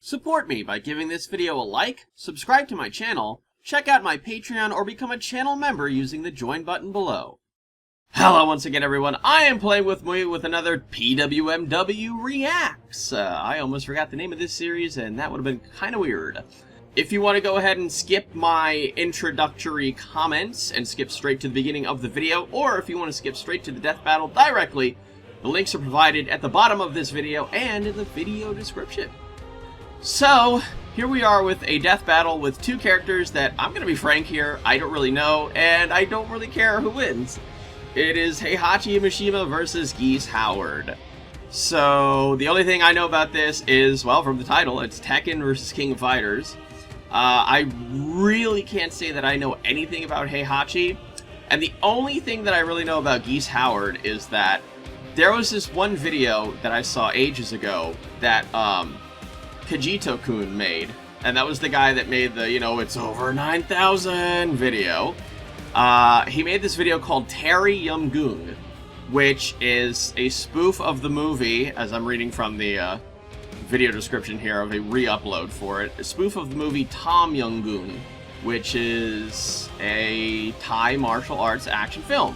Support me by giving this video a like, subscribe to my channel, check out my Patreon, or become a channel member using the join button below. Hello once again everyone, I am playing with another PWMW Reacts. I almost forgot the name of this series and that would have been kind of weird. If you want to go ahead and skip my introductory comments and skip straight to the beginning of the video, or if you want to skip straight to the death battle directly, the links are provided at the bottom of this video and in the video description. So, here we are with a death battle with two characters that, I'm going to be frank here, I don't really know, and I don't really care who wins. It is Heihachi and Mishima versus Geese Howard. So, the only thing I know about this is, well, from the title, it's Tekken versus King of Fighters. I really can't say that I know anything about Heihachi, and the only thing that I really know about Geese Howard is that there was this one video that I saw ages ago that, Kajito-kun made, and that was the guy that made the, it's over 9,000 video. He made this video called Terry Yum-gung, which is a spoof of the movie, as I'm reading from the video description here of a re-upload for it, a spoof of the movie Tom Yum-gung, which is a Thai martial arts action film.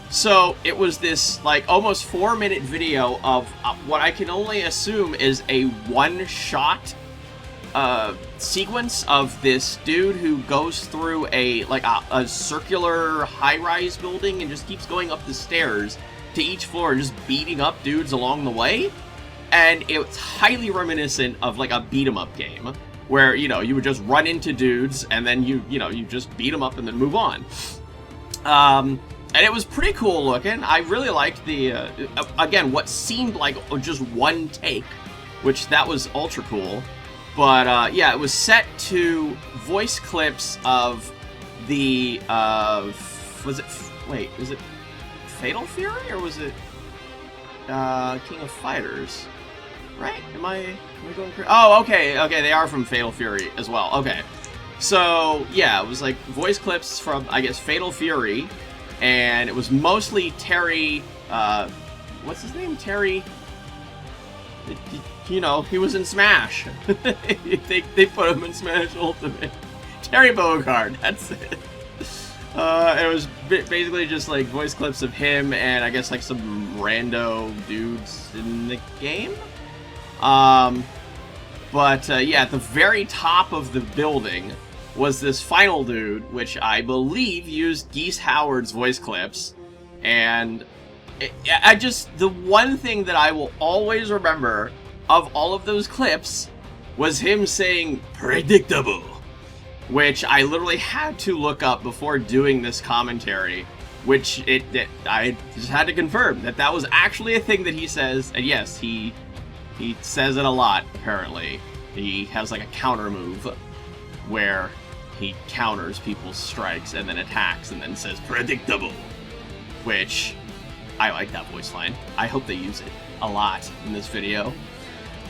So, it was this, like, almost 4-minute video of what I can only assume is a one-shot sequence of this dude who goes through a circular high-rise building and just keeps going up the stairs to each floor and just beating up dudes along the way. And it's highly reminiscent of, like, a beat-em-up game, where, you would just run into dudes and then you just beat them up and then move on. And it was pretty cool looking. I really liked the, again, what seemed like just one take, which that was ultra cool. But, yeah, it was set to voice clips of the, was it Fatal Fury, or was it, King of Fighters? Right? Am I going crazy? Oh, okay, they are from Fatal Fury as well, okay. So, yeah, it was like voice clips from, I guess, Fatal Fury. And it was mostly Terry, what's his name? Terry, he was in Smash. they put him in Smash Ultimate. Terry Bogard, that's it. It was basically just like voice clips of him and I guess like some rando dudes in the game. Yeah, at the very top of the building was this final dude, which I believe used Geese Howard's voice clips, and the one thing that I will always remember of all of those clips was him saying, "predictable," which I literally had to look up before doing this commentary, which I just had to confirm that was actually a thing that he says, and yes, he says it a lot, apparently. He has like a counter move, where he counters people's strikes and then attacks and then says predictable, which I like that voice line. I hope they use it a lot in this video.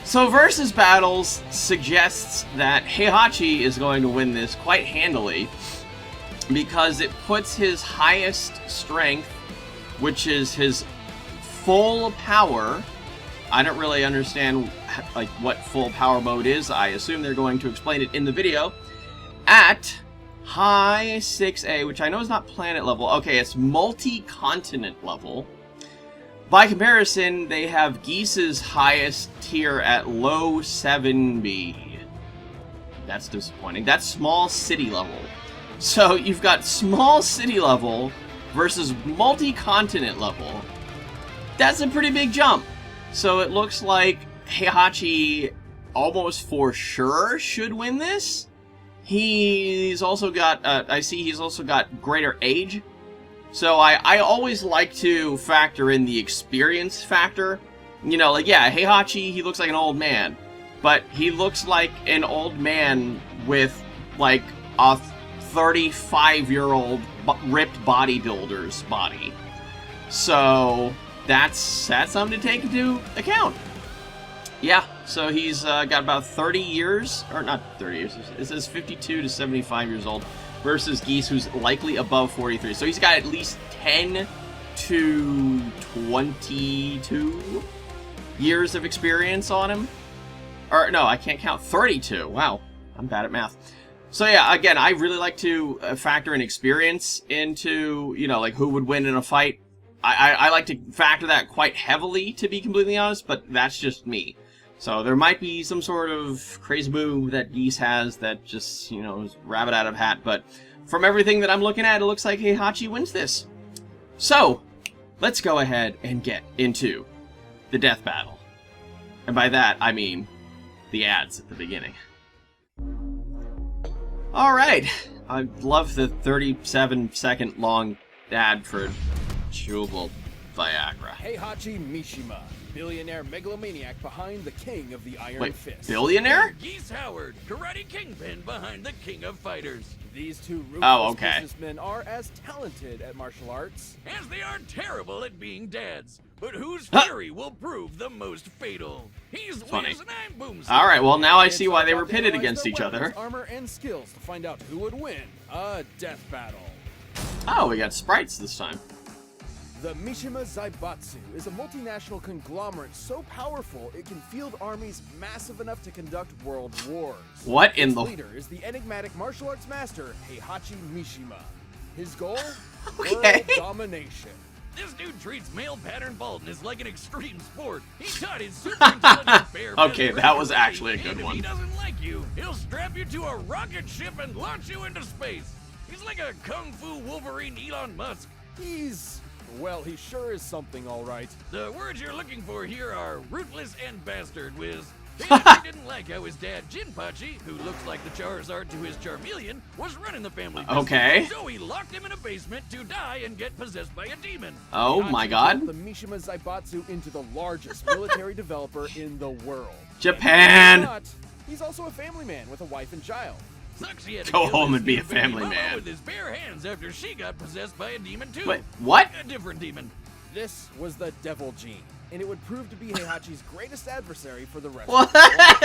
So Versus Battles suggests that Heihachi is going to win this quite handily because it puts his highest strength, which is his full power. I don't really understand like what full power mode is. I assume they're going to explain it in the video. At high 6A, which I know is not planet level. Okay, it's multi-continent level. By comparison, they have Geese's highest tier at low 7B. That's disappointing. That's small city level. So you've got small city level versus multi-continent level. That's a pretty big jump. So it looks like Heihachi almost for sure should win this. He's also got, I see he's also got greater age. So I always like to factor in the experience factor. Like, yeah, Heihachi, he looks like an old man. But he looks like an old man with, like, a 35-year-old ripped bodybuilder's body. So that's something to take into account. Yeah, so he's got about 30 years, or not 30 years, it says 52 to 75 years old, versus Geese, who's likely above 43. So he's got at least 10 to 22 years of experience on him. Or, no, I can't count. 32. Wow. I'm bad at math. So, yeah, again, I really like to factor in experience into, you know, like, who would win in a fight. I like to factor that quite heavily, to be completely honest, but that's just me. So there might be some sort of crazy move that Geese has that just, you know, is rabbit out of hat, but from everything that I'm looking at, it looks like Heihachi wins this. So, let's go ahead and get into the death battle. And by that, I mean the ads at the beginning. Alright, I love the 37-second long ad for chewable Viagra. Heihachi Mishima, billionaire megalomaniac behind the king of the Iron Fist. Billionaire? Geese Howard, karate kingpin behind the king of fighters. These two ruthless businessmen are as talented at martial arts as they are terrible at being dads. But whose fury will prove the most fatal? He's funny. Wiz and I'm Boomstick. Alright, well now I see why they were pitted against each weapons, other. Armor and skills to find out who would win a death battle. Oh, we got sprites this time. The Mishima Zaibatsu is a multinational conglomerate so powerful it can field armies massive enough to conduct world wars. What in Its the... leader is the enigmatic martial arts master Heihachi Mishima. His goal? Okay. World domination. This dude treats male pattern baldness like an extreme sport. He taught his super intelligent bear. Okay, that was actually a good and if one. he doesn't like you, he'll strap you to a rocket ship and launch you into space. He's like a kung fu Wolverine Elon Musk. Well, he sure is something, all right. The words you're looking for here are ruthless and bastard, Wiz. Heihachi didn't like how his dad, Jinpachi, who looks like the Charizard to his Charmeleon, was running the family business. Okay. So he locked him in a basement to die and get possessed by a demon. Oh my god. The Mishima Zaibatsu into the largest military developer in the world. Japan! But he's also a family man with a wife and child. Sucks he had to Go kill home his and be a new baby family mama man. with his bare hands after she got possessed by a demon too. Wait, what? A different demon. This was the Devil Gene, and it would prove to be Heihachi's greatest adversary for the rest What? of the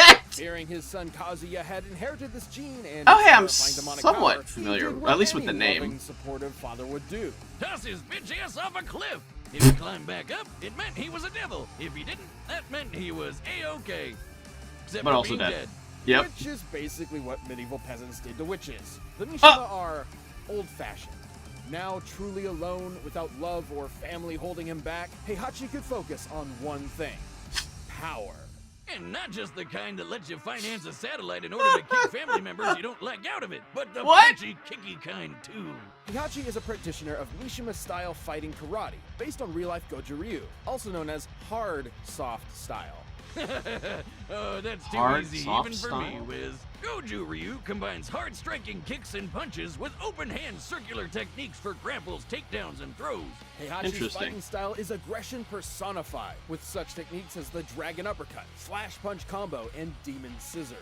world. Fearing his son Kazuya had inherited this gene and Oh, hey, I'm terrifying demonic somewhat power, familiar, he did what at least with the any name. loving, supportive father would do. Toss his bitch ass off a cliff. If he climbed back up, it meant he was a devil. If he didn't, that meant he was A-OK. Except But for also being dead. dead. Yep. Which is basically what medieval peasants did to witches. The Mishima are old-fashioned. Now truly alone, without love or family holding him back, Heihachi could focus on one thing. Power. And not just the kind that lets you finance a satellite in order to kick family members you don't like out of it, but the What? punchy, kicky kind too. Heihachi is a practitioner of Mishima-style fighting karate, based on real-life Goju Ryu, also known as hard, soft style. Oh, that's too Hard, easy soft even for me, style? Wiz. Goju Ryu combines hard striking kicks and punches with open hand circular techniques for grapples, takedowns, and throws. Heihachi's Interesting. fighting style is aggression personified, with such techniques as the dragon uppercut, slash punch combo, and demon scissors.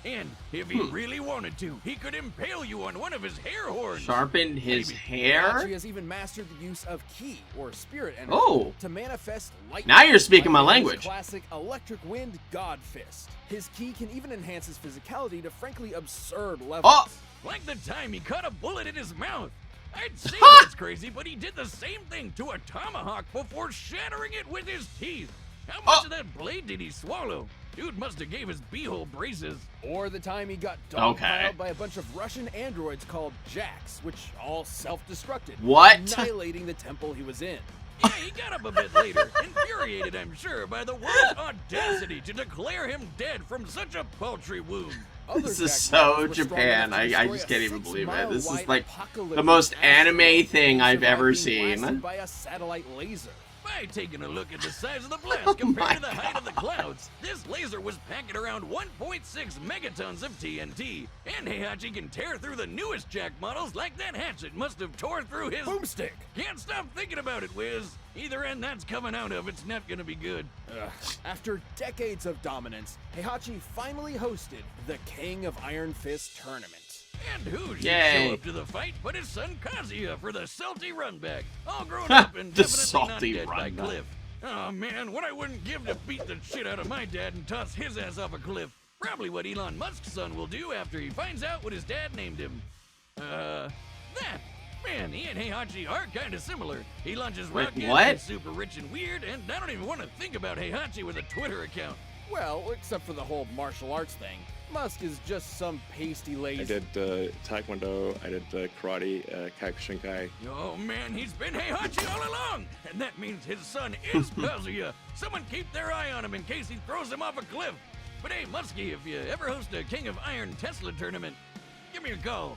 And if he really wanted to, he could impale you on one of his hair horns. Sharpened his hair? Heihachi has even mastered the use of ki, or spirit energy, Oh. to manifest lightning. Now you're speaking my like his language. Classic electric wind god fist. His ki can even enhance his physicality to frankly absurd levels. Oh. Like the time he caught a bullet in his mouth. I'd say Ha! that's crazy, but he did the same thing to a tomahawk before shattering it with his teeth. How much of that blade did he swallow? Dude must have gave his beehole braces. Or the time he got Okay. dogpiled by a bunch of Russian androids called Jacks, which all self-destructed, What? annihilating the temple he was in. Yeah, he got up a bit later, infuriated, I'm sure, by the world's audacity to declare him dead from such a paltry wound. Other This is Jack so models were strong Japan. enough to I destroy just a can't even believe it. 6-mile This is wide like apocalyptic the most anime asteroid thing I've survived ever being seen. blasted by a satellite laser. By taking a look at the size of the blast Oh compared my to the height of the God. clouds, this laser was packing around 1.6 megatons of TNT. And Heihachi can tear through the newest Jack models like that hatchet must have tore through his... Boomstick! Can't stop thinking about it, Wiz. Either end that's coming out of, it's not gonna be good. After decades of dominance, Heihachi finally hosted the King of Iron Fist tournament. And who should Yay. show up to the fight but his son Kazuya for the salty runback. All grown up and The definitely not salty dead by runback. Cliff. Oh man, what I wouldn't give to beat the shit out of my dad and toss his ass off a cliff. Probably what Elon Musk's son will do after he finds out what his dad named him. Man, he and Heihachi are kinda similar. He launches Wait, rockets, what? he's super rich and weird, and I don't even want to think about Heihachi with a Twitter account. Well, except for the whole martial arts thing. Musk is just some pasty lazy. I did Taekwondo, I did karate, Kyokushinkai. Oh man, he's been Heihachi all along! And that means his son is Kazuya! Someone keep their eye on him in case he throws him off a cliff! But hey, Muskie, if you ever host a King of Iron Tesla tournament, give me a call.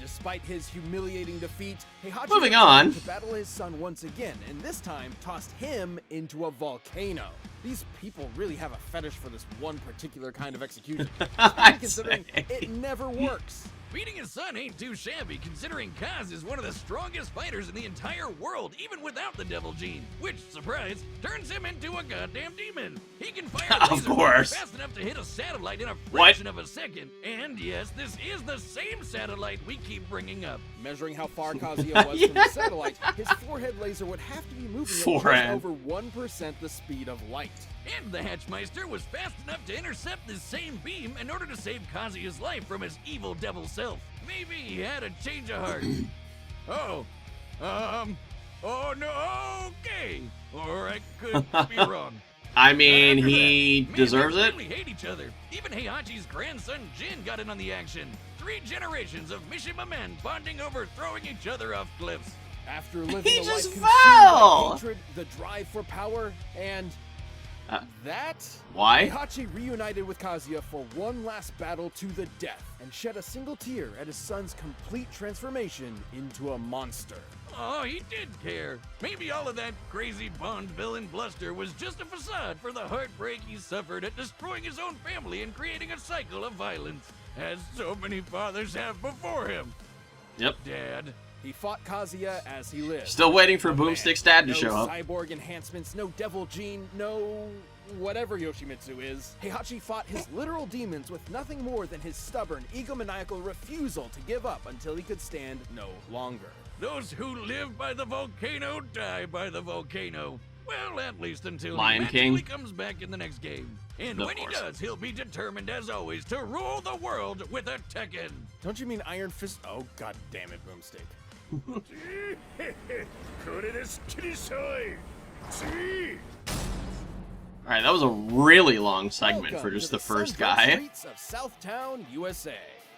Despite his humiliating defeat, Heihachi Moving on. to battle his son once again, and this time tossed him into a volcano. These people really have a fetish for this one particular kind of execution, I'd considering say. it never works. Beating his son ain't too shabby, considering Kaz is one of the strongest fighters in the entire world, even without the devil gene, which, surprise, turns him into a goddamn demon. He can fire Of laser course. fast enough to hit a satellite in a What? fraction of a second. And yes, this is the same satellite we keep bringing up. Measuring how far Kazuya was from the satellite, his forehead laser would have to be moving at just Forehead. over 1% the speed of light. And the Hatchmeister was fast enough to intercept this same beam in order to save Kazuya's life from his evil devil self. Maybe he had a change of heart. Oh no, okay. Or I could be wrong. I mean, he Man, deserves they it. really hate each other. Even Heihachi's grandson Jin got in on the action. 3 generations of Mishima men bonding over throwing each other off cliffs. After living He a life just consumed fell! by hatred, the drive for power, and that, Why? Heihachi reunited with Kazuya for one last battle to the death, and shed a single tear at his son's complete transformation into a monster. Oh, he did care. Maybe all of that crazy Bond villain bluster was just a facade for the heartbreak he suffered at destroying his own family and creating a cycle of violence, as so many fathers have before him. Yep. Dad. He fought Kazuya as he lived. Still waiting for A man. Boomstick's dad to No show up. cyborg enhancements, no devil gene, no whatever Yoshimitsu is. Heihachi fought his literal demons with nothing more than his stubborn, egomaniacal refusal to give up until he could stand no longer. Those who live by the volcano die by the volcano. Well, at least until Lion he magically King. comes back in the next game. And Of when course. he does, he'll be determined as always to rule the world with a Tekken. Don't you mean Iron Fist? Oh, god damn it, Boomstick. Alright, that was a really long segment for Welcome just to the first sun-drenched guy. Streets of Southtown, USA.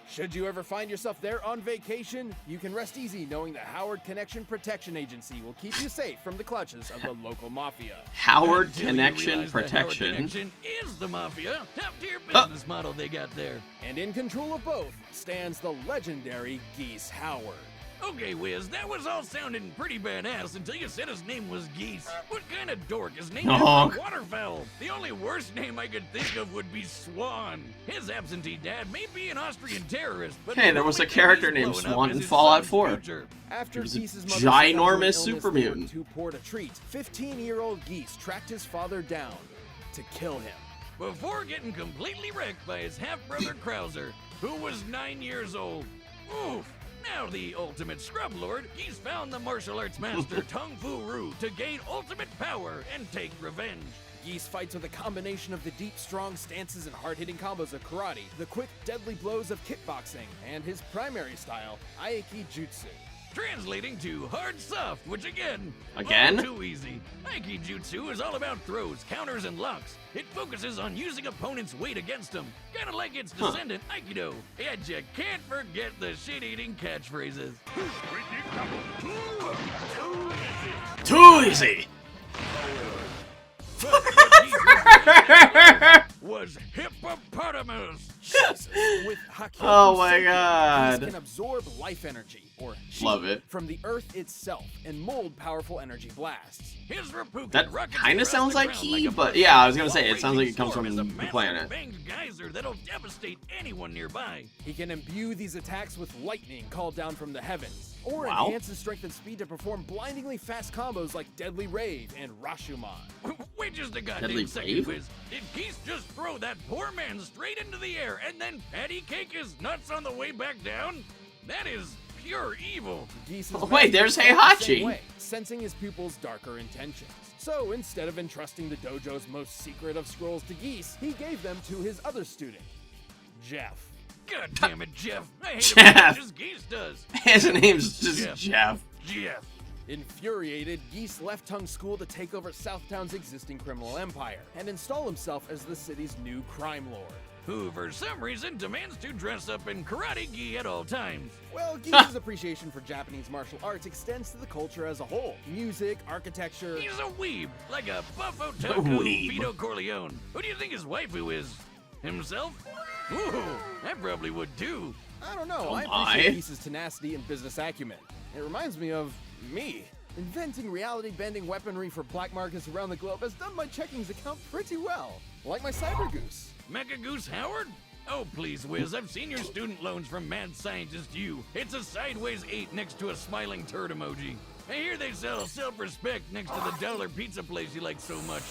Should you ever find yourself there on vacation, you can rest easy knowing the Howard Connection Protection Agency will keep you safe from the clutches of the local mafia. Howard Until you Connection realize that Howard Protection. Connection is the mafia. Top tier business model they got there. And in control of both stands the legendary Geese Howard. Okay, Wiz, that was all sounding pretty badass until you said his name was Geese. What kind of dork is named after a waterfowl? The only worst name I could think of would be Swan. His absentee dad may be an Austrian terrorist, but Hey, there was a character named Swan in Fallout 4. After was a Geese's mother ginormous suffered an super illness mutant. too poor to treat, 15-year-old Geese tracked his father down to kill him. Before getting completely wrecked by his half-brother Krauser, who was 9 years old. Oof! Now the ultimate scrub lord, he's found the martial arts master Tung Fu Ru to gain ultimate power and take revenge. Geese fights with a combination of the deep, strong stances and hard-hitting combos of karate, the quick, deadly blows of kickboxing, and his primary style, Aiki Jutsu. Translating to hard soft, which again, Again? all too easy. Aiki Jutsu is all about throws, counters, and locks. It focuses on using opponents' weight against them, kind of like its descendant Aikido. And you can't forget the shit-eating catchphrases. Too easy! Was hippopotamus. Jesus. With Hakyoku Oh my Senki, God. Geese can absorb life energy, or chi, Love it. from the earth itself and mold powerful energy blasts. His Reppuku That rockets kinda across sounds the like ground Ki, a but burst, yeah, I was gonna say, while it sounds like raging it comes storm from is a the massive planet. banged geyser that'll devastate anyone nearby. He can imbue these attacks with lightning called down from the heavens, or Wow. enhance his strength and speed to perform blindingly fast combos like Deadly Rave and Rashomon. Wait just a Deadly goddamn second, Rave? Wiz. Did Geese just throw that poor man straight into the air and then patty cake his nuts on the way back down? That is pure evil. Geese's Oh, wait, there's master felt the same Heihachi. way, sensing his pupil's darker intentions. So instead of entrusting the dojo's most secret of scrolls to Geese, he gave them to his other student, Jeff. God damn it, Jeff. I hate him Jeff. as much as Geese does. His name's just Jeff. Jeff. Jeff. Infuriated, Geese left Tongue School to take over Southtown's existing criminal empire and install himself as the city's new crime lord. Who, for some reason, demands to dress up in karate gi at all times. Well, Geese's appreciation for Japanese martial arts extends to the culture as a whole. Music, architecture... He's a weeb, like a buffo taco Vito Corleone. Who do you think his waifu is? Himself? Ooh, I probably would too. I don't know, Oh I appreciate Geese's tenacity and business acumen. It reminds me of me. Inventing reality-bending weaponry for black markets around the globe has done my checkings account pretty well. Like my Cyber Goose. Mecha Goose Howard? Oh, please, Wiz, I've seen your student loans from Mad Scientist U. It's a sideways 8 next to a smiling turd emoji. I hear they sell self-respect next to the dollar pizza place you like so much.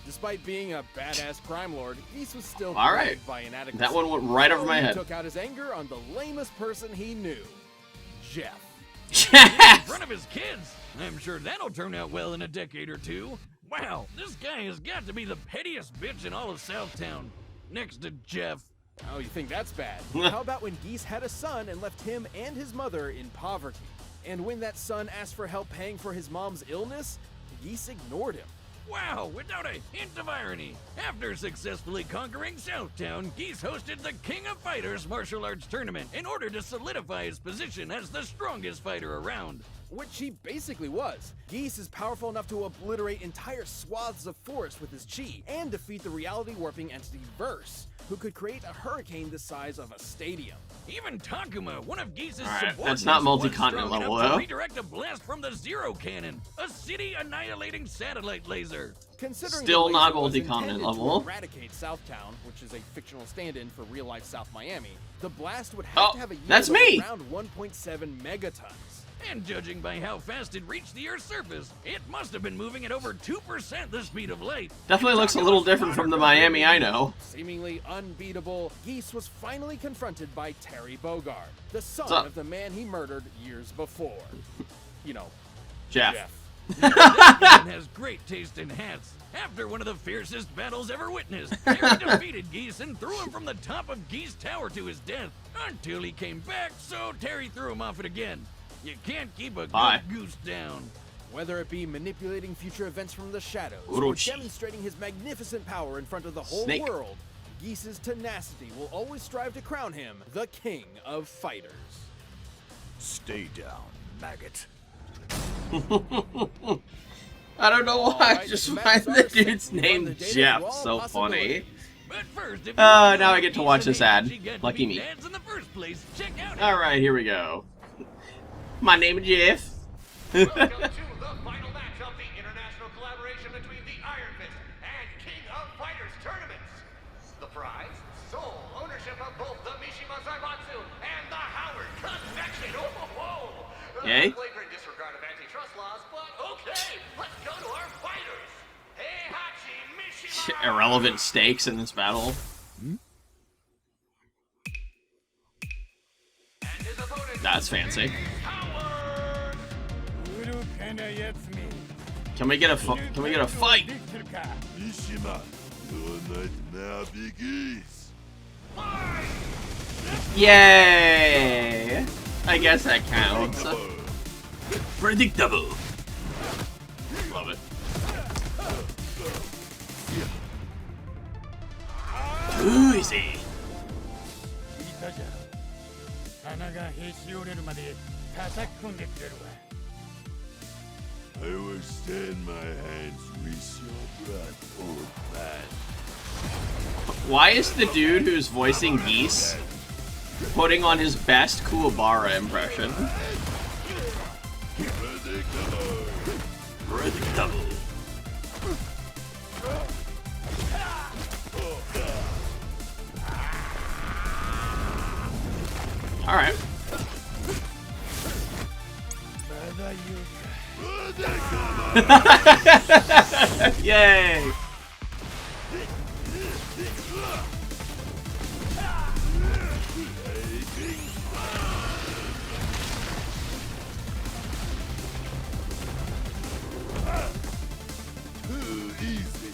Despite being a badass crime lord, Geese was still Alright. by inadequacy. That one went right over my He head. took out his anger on the lamest person he knew, Jeff. In front of his kids. I'm sure that'll turn out well in a decade or two. Wow, this guy has got to be the pettiest bitch in all of Southtown. Next to Jeff. Oh, you think that's bad? How about when Geese had a son and left him and his mother in poverty? And when that son asked for help paying for his mom's illness, Geese ignored him. Wow, without a hint of irony. After successfully conquering Southtown, Geese hosted the King of Fighters martial arts tournament in order to solidify his position as the strongest fighter around. Which he basically was. Geese is powerful enough to obliterate entire swaths of forest with his chi and defeat the reality warping entity Verse, who could create a hurricane the size of a stadium. Even Takuma, one of Geese's Alright, subordinates, that's not was multi-continent strong level, enough to though. redirect a blast from the Zero Cannon, a city-annihilating satellite laser. Considering Still the not laser was multi-continent intended level. to eradicate Southtown, which is a fictional stand-in for real-life South Miami, the blast would have to have a yield that's of me! around 1.7 megatons. And judging by how fast it reached the Earth's surface, it must have been moving at over 2% the speed of light. Definitely looks a little different from the Miami I know. Seemingly unbeatable, Geese was finally confronted by Terry Bogard, the son What's up? of the man he murdered years before. You know, Jeff. That man has great taste in hats. After one of the fiercest battles ever witnessed, Terry defeated Geese and threw him from the top of Geese Tower to his death. Until he came back, so Terry threw him off it again. You can't keep a good goose down. Whether it be manipulating future events from the shadows or Urochi. demonstrating his magnificent power in front of the whole Snake. world, Geese's tenacity will always strive to crown him the king of fighters. Stay down, maggot. I don't know why, I Alright, just Matt find the Sarson, dude's we run name the data Jeff through all so funny. possibilities. But first, if you Now wanna I get to know watch Geese this and ad. Heihachi got to Lucky be me. dads in the first place, check out Alright, here we go. My name is Jeff. Welcome to the final match of the international collaboration between the Iron Fist and King of Fighters tournaments. The prize, sole ownership of both the Mishima Zaibatsu and the Howard Convection. Oh, Yay. Flagrant disregard of antitrust laws, but okay, let's go to our fighters. Heihachi Mishima. Irrelevant stakes in this battle. And his opponent, That's fancy. Howard. Can we get a fight? Mishima, your night now begins. Yay! I guess that counts. Predictable. Love it. Too easy. I will stand my hands with your blood, old man. Why is the dude who's voicing Geese putting on his best Kuwabara impression? Predictable. Alright. Yay! Too easy.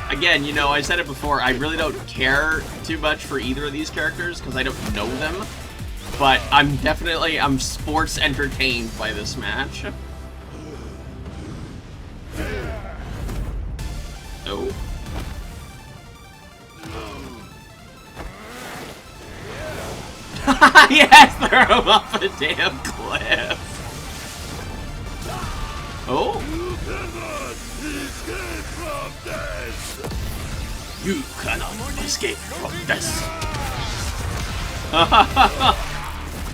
Again, you know, I said it before, I really don't care too much for either of these characters because I don't know them. But I'm sports entertained by this match. Oh. Yes, throw him off a damn cliff. Oh. You cannot escape from this.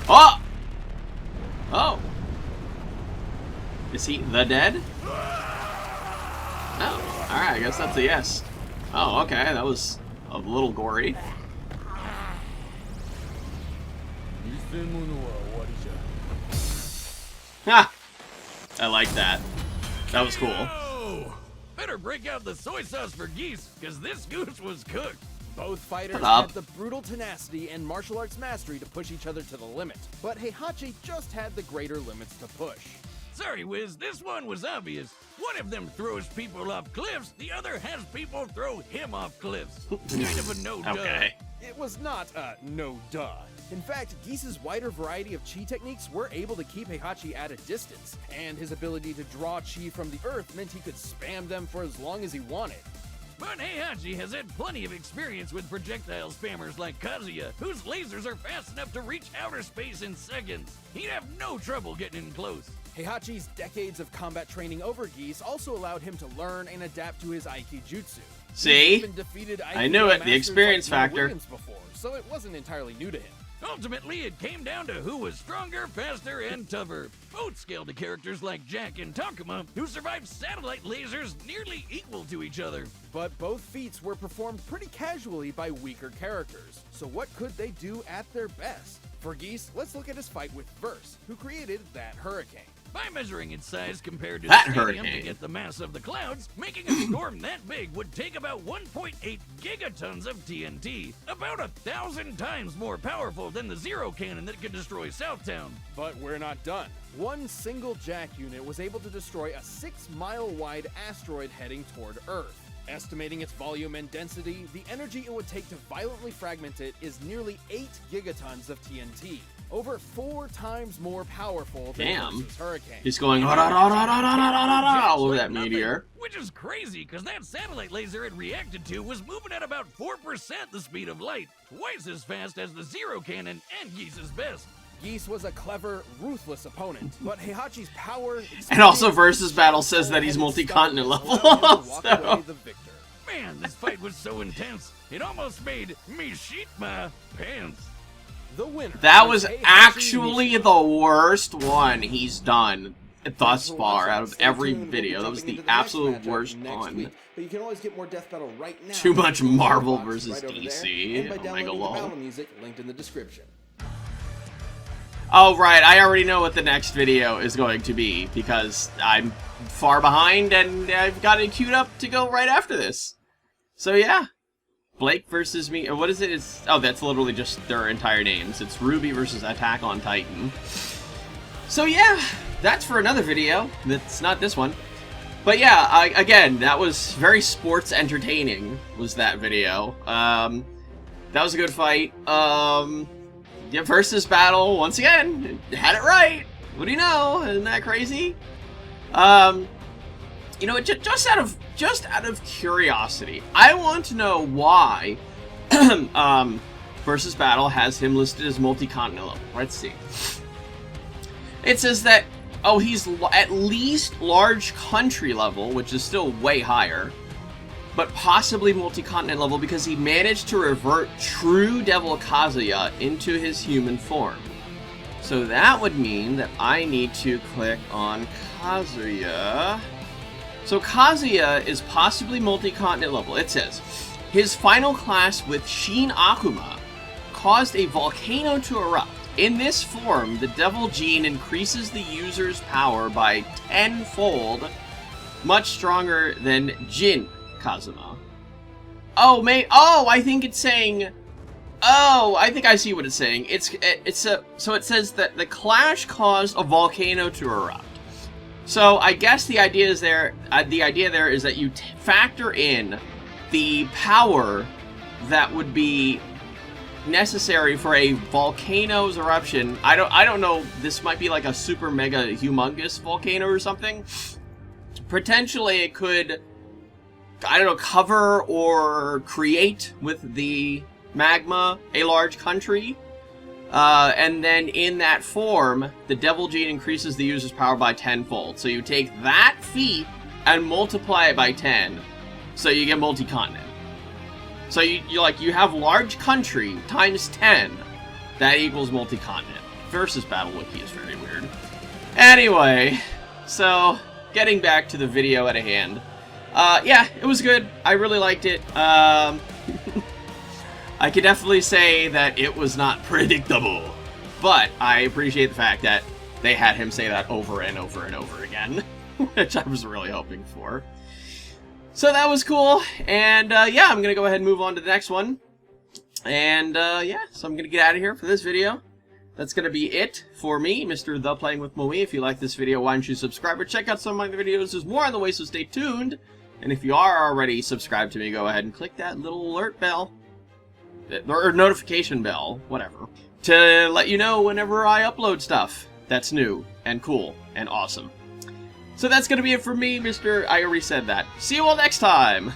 Oh! Oh! Is he the dead? Oh, alright, I guess that's a yes. Oh, okay, that was a little gory. Ha! I like that. That was cool. Oh, better break out the soy sauce for Geese, because this goose was cooked. Both fighters had the brutal tenacity and martial arts mastery to push each other to the limit, but Heihachi just had the greater limits to push. Sorry, Wiz, this one was obvious. One of them throws people off cliffs, the other has people throw him off cliffs. Kind of a no-duh. Okay. It was not a no-duh. In fact, Geese's wider variety of chi techniques were able to keep Heihachi at a distance, and his ability to draw chi from the earth meant he could spam them for as long as he wanted. But Heihachi has had plenty of experience with projectile spammers like Kazuya, whose lasers are fast enough to reach outer space in seconds. He'd have no trouble getting in close. Heihachi's decades of combat training over Geese also allowed him to learn and adapt to his Aikijutsu. See? He's even defeated I knew it, the masters experience like Mel factor. Williams before, so it wasn't entirely new to him. Ultimately, it came down to who was stronger, faster, and tougher. Both scaled to characters like Jack and Takuma, who survived satellite lasers nearly equal to each other. But both feats were performed pretty casually by weaker characters. So what could they do at their best? For Geese, let's look at his fight with Verse, who created that hurricane. By measuring its size compared to That the stadium hurricane. to get the mass of the clouds, making a storm that big would take about 1.8 gigatons of TNT, about 1,000 times more powerful than the Zero Cannon that could destroy Southtown. But we're not done. One single Jack unit was able to destroy a 6-mile-wide asteroid heading toward Earth. Estimating its volume and density, the energy it would take to violently fragment it is nearly 8 gigatons of TNT. Over 4 times more powerful than Versus Hurricane. He's going all over that meteor. Which is crazy, because that satellite laser it reacted to was moving at about 4% the speed of light, twice as fast as the Zero Cannon and Geese's best. Geese was a clever, ruthless opponent, but Heihachi's power... And also Versus Battle says that he's multi-continent level. So. Man, this fight was so intense, it almost made Mishima pants. The winner. That was actually the worst one he's done thus far out of every video. That was the absolute worst one. But you can always get more Death Battle right now. Too much Marvel versus DC. Omega lol. Battle music linked in the description. Oh, right. I already know what the next video is going to be because I'm far behind and I've got it queued up to go right after this. So, yeah. Blake versus me. What is it? Oh, that's literally just their entire names. It's Ruby versus Attack on Titan. So, yeah. That's for another video. That's not this one. But, yeah. Again, that was very sports entertaining, was that video. That was a good fight. Yeah, Versus Battle, once again, had it right. What do you know? Isn't that crazy? You know, just out of curiosity, I want to know why Versus Battle has him listed as multi-continent level. Let's see. It says that, oh, he's at least large country level, which is still way higher, but possibly multi-continent level because he managed to revert true Devil Kazuya into his human form. So that would mean that I need to click on Kazuya. So Kazuya is possibly multi-continent level. It says, his final class with Shin Akuma caused a volcano to erupt. In this form, the Devil Gene increases the user's power by 10-fold, much stronger than Jin, Kazuma. Oh, I think it's saying... Oh, I think I see what it's saying. So it says that the clash caused a volcano to erupt. So I guess the idea is there is that you factor in the power that would be necessary for a volcano's eruption. I don't know, this might be like a super mega humongous volcano or something. Potentially it could, I don't know, cover or create with the magma a large country. And then in that form, the Devil Gene increases the user's power by 10-fold. So you take that feat and multiply it by 10. So you get multi-continent. So you have large country times 10. That equals multi-continent. Versus Battle Wiki is very weird. Anyway, so getting back to the video at hand. Yeah, it was good. I really liked it. I could definitely say that it was not predictable. But I appreciate the fact that they had him say that over and over and over again. Which I was really hoping for. So that was cool, and yeah, I'm gonna go ahead and move on to the next one. And yeah, so I'm gonna get out of here for this video. That's gonna be it for me, Mr. The Playing with Moe. If you like this video, why don't you subscribe or check out some of my other videos? There's more on the way, so stay tuned. And if you are already subscribed to me, go ahead and click that little alert bell, or notification bell, whatever, to let you know whenever I upload stuff that's new and cool and awesome. So that's going to be it for me, I already said that. See you all next time!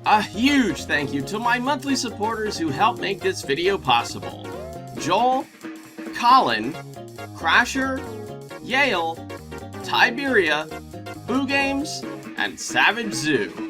A huge thank you to my monthly supporters who help make this video possible. Joel, Colin, Crasher, Yale, Tiberia, Boo Games, and Savage Zoo.